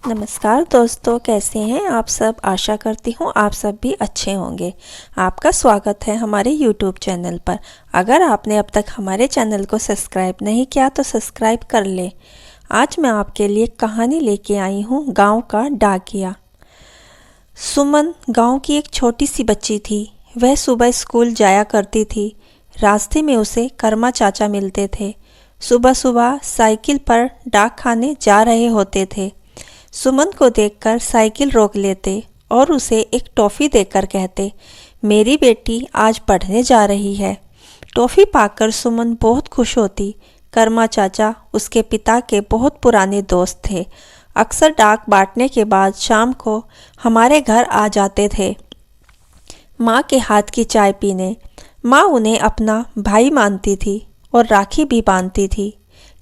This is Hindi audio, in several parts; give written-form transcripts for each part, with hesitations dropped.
नमस्कार दोस्तों, कैसे हैं आप सब। आशा करती हूँ आप सब भी अच्छे होंगे। आपका स्वागत है हमारे YouTube चैनल पर। अगर आपने अब तक हमारे चैनल को सब्सक्राइब नहीं किया तो सब्सक्राइब कर लें। आज मैं आपके लिए कहानी लेके आई हूँ, गांव का डाकिया। सुमन गांव की एक छोटी सी बच्ची थी। वह सुबह स्कूल जाया करती थी। रास्ते में उसे कर्मा चाचा मिलते थे। सुबह सुबह साइकिल पर डाक खाने जा रहे होते थे। सुमन को देखकर साइकिल रोक लेते और उसे एक टॉफ़ी देकर कहते, मेरी बेटी आज पढ़ने जा रही है। टॉफ़ी पाकर सुमन बहुत खुश होती। कर्मा चाचा उसके पिता के बहुत पुराने दोस्त थे। अक्सर डाक बांटने के बाद शाम को हमारे घर आ जाते थे माँ के हाथ की चाय पीने। माँ उन्हें अपना भाई मानती थी और राखी भी बांधती थी।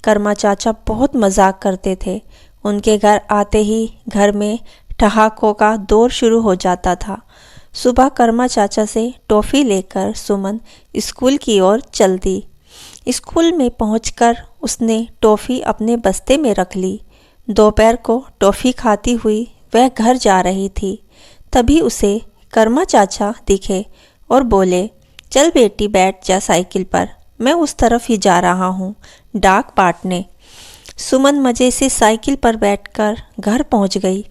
कर्मा चाचा बहुत मजाक करते थे। उनके घर आते ही घर में ठहाकों का दौर शुरू हो जाता था। सुबह कर्मा चाचा से टॉफ़ी लेकर सुमन स्कूल की ओर चल दी। स्कूल में पहुंचकर उसने टॉफ़ी अपने बस्ते में रख ली। दोपहर को टॉफ़ी खाती हुई वह घर जा रही थी। तभी उसे कर्मा चाचा दिखे और बोले, चल बेटी बैठ जा साइकिल पर, मैं उस तरफ ही जा रहा हूँ डाक बांटने। सुमन मज़े से साइकिल पर बैठकर घर पहुंच गई।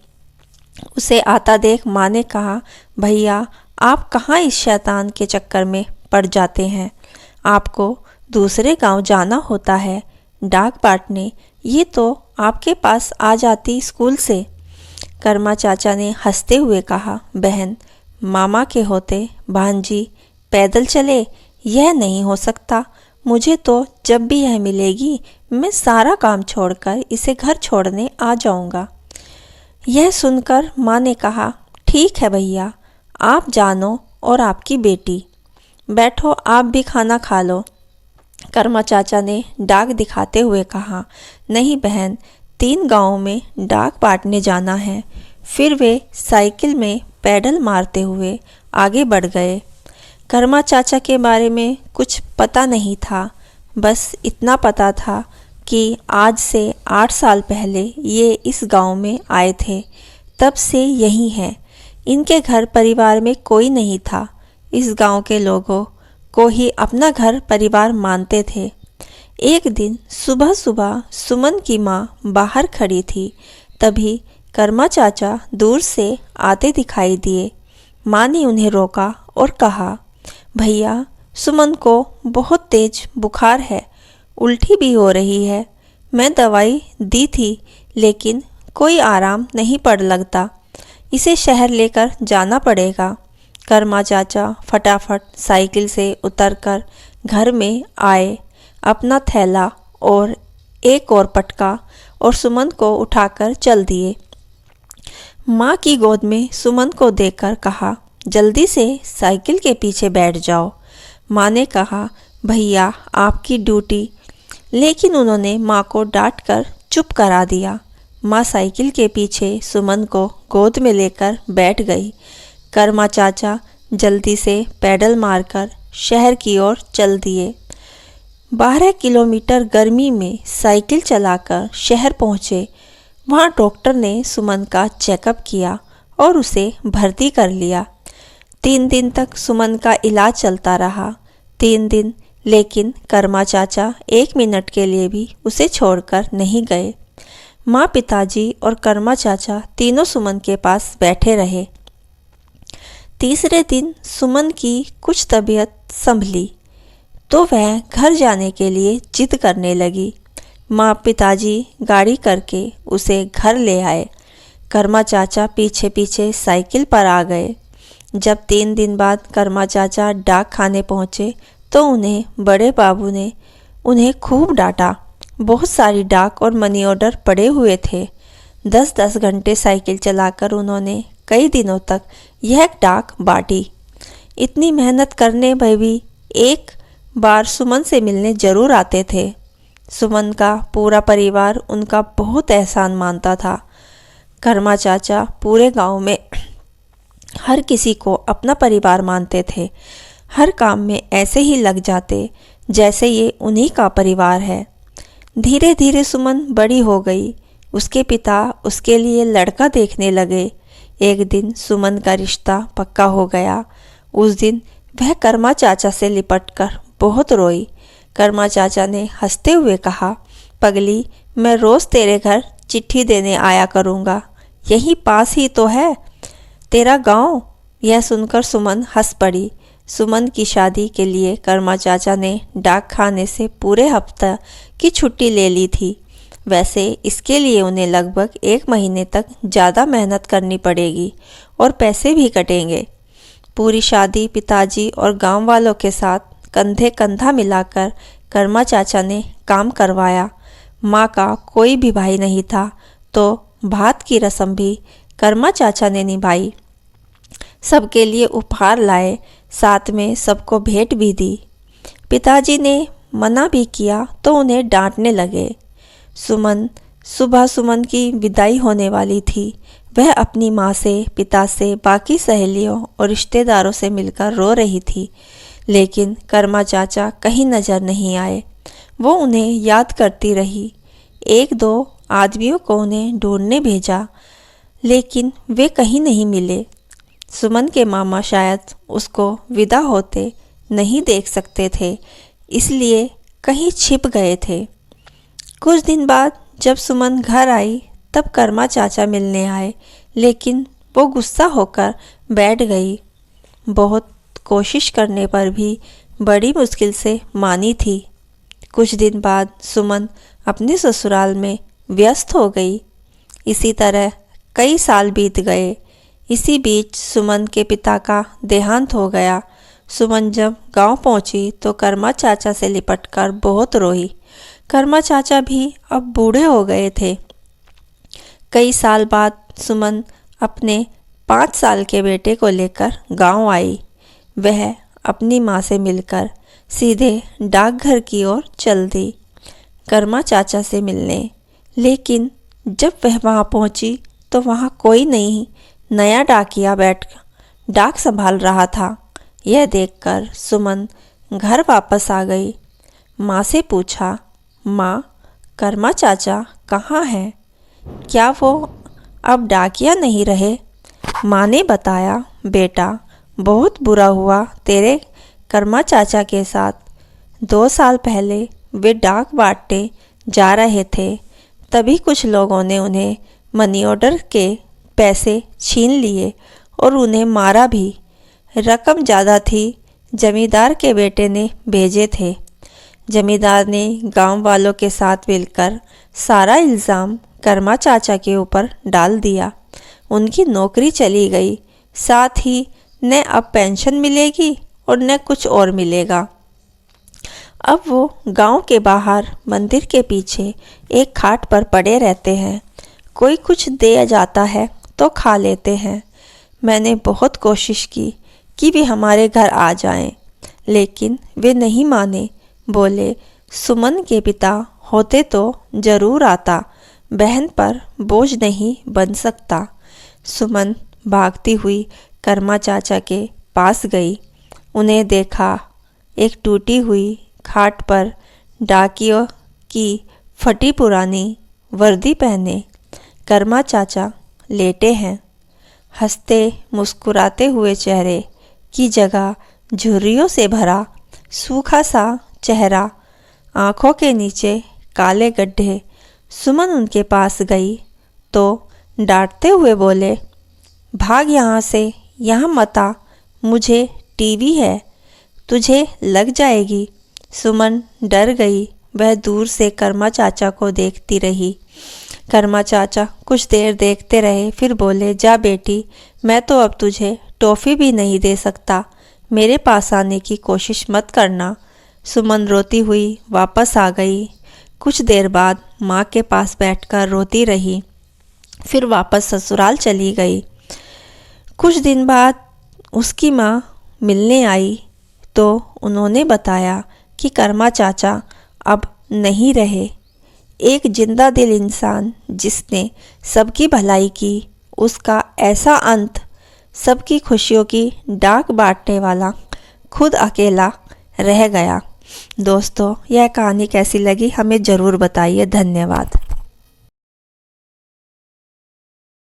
उसे आता देख माँ ने कहा, भैया आप कहाँ इस शैतान के चक्कर में पड़ जाते हैं। आपको दूसरे गांव जाना होता है डाक बांटने, ये तो आपके पास आ जाती स्कूल से। कर्मा चाचा ने हंसते हुए कहा, बहन मामा के होते भांजी पैदल चले, यह नहीं हो सकता। मुझे तो जब भी यह मिलेगी मैं सारा काम छोड़कर इसे घर छोड़ने आ जाऊंगा। यह सुनकर माँ ने कहा, ठीक है भैया, आप जानो और आपकी बेटी। बैठो आप भी खाना खा लो। कर्मा चाचा ने डाक दिखाते हुए कहा, नहीं बहन, 3 गांवों में डाक बांटने जाना है। फिर वे साइकिल में पैडल मारते हुए आगे बढ़ गए। कर्मा चाचा के बारे में कुछ पता नहीं था। बस इतना पता था कि आज से 8 साल पहले ये इस गांव में आए थे। तब से यही हैं। इनके घर परिवार में कोई नहीं था। इस गांव के लोगों को ही अपना घर परिवार मानते थे। एक दिन सुबह सुबह सुमन की माँ बाहर खड़ी थी। तभी कर्मा चाचा दूर से आते दिखाई दिए। माँ ने उन्हें रोका और कहा, भैया सुमन को बहुत तेज बुखार है, उल्टी भी हो रही है। मैं दवाई दी थी लेकिन कोई आराम नहीं पड़ लगता। इसे शहर लेकर जाना पड़ेगा। कर्मा चाचा फटाफट साइकिल से उतरकर घर में आए। अपना थैला और एक और पटका और सुमन को उठाकर चल दिए। माँ की गोद में सुमन को देखकर कहा, जल्दी से साइकिल के पीछे बैठ जाओ। माँ ने कहा, भैया आपकी ड्यूटी। लेकिन उन्होंने माँ को डांट कर चुप करा दिया। माँ साइकिल के पीछे सुमन को गोद में लेकर बैठ गई। कर्मा चाचा जल्दी से पैडल मारकर शहर की ओर चल दिए। 12 किलोमीटर गर्मी में साइकिल चलाकर शहर पहुँचे। वहाँ डॉक्टर ने सुमन का चेकअप किया और उसे भर्ती कर लिया। 3 दिन तक सुमन का इलाज चलता रहा। 3 दिन, लेकिन कर्मा चाचा 1 मिनट के लिए भी उसे छोड़कर नहीं गए। माँ, पिताजी और कर्मा चाचा तीनों सुमन के पास बैठे रहे। तीसरे दिन सुमन की कुछ तबीयत संभली तो वह घर जाने के लिए जिद करने लगी। माँ पिताजी गाड़ी करके उसे घर ले आए। कर्मा चाचा पीछे पीछे साइकिल पर आ गए। जब 3 दिन बाद कर्मा चाचा डाक खाने पहुँचे तो उन्हें बड़े बाबू ने उन्हें खूब डांटा। बहुत सारी डाक और मनी ऑर्डर पड़े हुए थे। 10-10 घंटे साइकिल चलाकर उन्होंने कई दिनों तक यह डाक बांटी। इतनी मेहनत करने में भी एक बार सुमन से मिलने जरूर आते थे। सुमन का पूरा परिवार उनका बहुत एहसान मानता था। कर्मा चाचा पूरे गांव में हर किसी को अपना परिवार मानते थे। हर काम में ऐसे ही लग जाते जैसे ये उन्हीं का परिवार है। धीरे धीरे सुमन बड़ी हो गई। उसके पिता उसके लिए लड़का देखने लगे। एक दिन सुमन का रिश्ता पक्का हो गया। उस दिन वह कर्मा चाचा से लिपटकर बहुत रोई। कर्मा चाचा ने हंसते हुए कहा, पगली, मैं रोज़ तेरे घर चिट्ठी देने आया करूँगा, यहीं पास ही तो है तेरा गांव। यह सुनकर सुमन हंस पड़ी। सुमन की शादी के लिए कर्मा चाचा ने डाक खाने से पूरे हफ्ते की छुट्टी ले ली थी। वैसे इसके लिए उन्हें लगभग 1 महीने तक ज़्यादा मेहनत करनी पड़ेगी और पैसे भी कटेंगे। पूरी शादी पिताजी और गांव वालों के साथ कंधे कंधा मिलाकर कर्मा चाचा ने काम करवाया। माँ का कोई भी भाई नहीं था, तो भात की रस्म भी कर्मा चाचा ने निभाई। सबके लिए उपहार लाए, साथ में सबको भेंट भी दी। पिताजी ने मना भी किया तो उन्हें डांटने लगे। सुमन की विदाई होने वाली थी। वह अपनी माँ से, पिता से, बाकी सहेलियों और रिश्तेदारों से मिलकर रो रही थी, लेकिन कर्मा चाचा कहीं नज़र नहीं आए। वो उन्हें याद करती रही। 1-2 आदमियों को उन्हें ढूंढने भेजा, लेकिन वे कहीं नहीं मिले। सुमन के मामा शायद उसको विदा होते नहीं देख सकते थे, इसलिए कहीं छिप गए थे। कुछ दिन बाद जब सुमन घर आई तब कर्मा चाचा मिलने आए, लेकिन वो गुस्सा होकर बैठ गई। बहुत कोशिश करने पर भी बड़ी मुश्किल से मानी थी। कुछ दिन बाद सुमन अपने ससुराल में व्यस्त हो गई। इसी तरह कई साल बीत गए। इसी बीच सुमन के पिता का देहांत हो गया। सुमन जब गांव पहुंची तो कर्मा चाचा से लिपटकर बहुत रोई। कर्मा चाचा भी अब बूढ़े हो गए थे। कई साल बाद सुमन अपने 5 साल के बेटे को लेकर गांव आई। वह अपनी माँ से मिलकर सीधे डाकघर की ओर चल दी कर्मा चाचा से मिलने। लेकिन जब वह वहाँ पहुँची तो वहाँ कोई नहीं, नया डाकिया बैठ डाक संभाल रहा था। यह देखकर सुमन घर वापस आ गई। माँ से पूछा, माँ, कर्मा चाचा कहाँ हैं? क्या वो अब डाकिया नहीं रहे? माँ ने बताया, बेटा, बहुत बुरा हुआ तेरे कर्मा चाचा के साथ। 2 साल पहले वे डाक बांटने जा रहे थे, तभी कुछ लोगों ने उन्हें मनी ऑर्डर के पैसे छीन लिए और उन्हें मारा भी। रकम ज़्यादा थी, जमींदार के बेटे ने भेजे थे। जमींदार ने गांव वालों के साथ मिलकर सारा इल्ज़ाम कर्मा चाचा के ऊपर डाल दिया। उनकी नौकरी चली गई, साथ ही न अब पेंशन मिलेगी और न कुछ और मिलेगा। अब वो गांव के बाहर मंदिर के पीछे एक खाट पर पड़े रहते हैं। कोई कुछ दे जाता है तो खा लेते हैं। मैंने बहुत कोशिश की कि वे हमारे घर आ जाएं, लेकिन वे नहीं माने। बोले, सुमन के पिता होते तो ज़रूर आता, बहन पर बोझ नहीं बन सकता। सुमन भागती हुई कर्मा चाचा के पास गई। उन्हें देखा, एक टूटी हुई खाट पर डाकियों की फटी पुरानी वर्दी पहने कर्मा चाचा लेटे हैं। हंसते मुस्कुराते हुए चेहरे की जगह झुर्रियों से भरा सूखा सा चेहरा, आँखों के नीचे काले गड्ढे। सुमन उनके पास गई तो डांटते हुए बोले, भाग यहाँ से, यहाँ मत आ, मुझे टीवी है, तुझे लग जाएगी। सुमन डर गई। वह दूर से कर्मा चाचा को देखती रही। कर्मा चाचा कुछ देर देखते रहे, फिर बोले, जा बेटी, मैं तो अब तुझे टॉफ़ी भी नहीं दे सकता, मेरे पास आने की कोशिश मत करना। सुमन रोती हुई वापस आ गई। कुछ देर बाद माँ के पास बैठकर रोती रही, फिर वापस ससुराल चली गई। कुछ दिन बाद उसकी माँ मिलने आई तो उन्होंने बताया कि कर्मा चाचा अब नहीं रहे। एक जिंदा दिल इंसान जिसने सबकी भलाई की, उसका ऐसा अंत। सबकी खुशियों की डाक बांटने वाला खुद अकेला रह गया। दोस्तों, यह कहानी कैसी लगी हमें ज़रूर बताइए। धन्यवाद।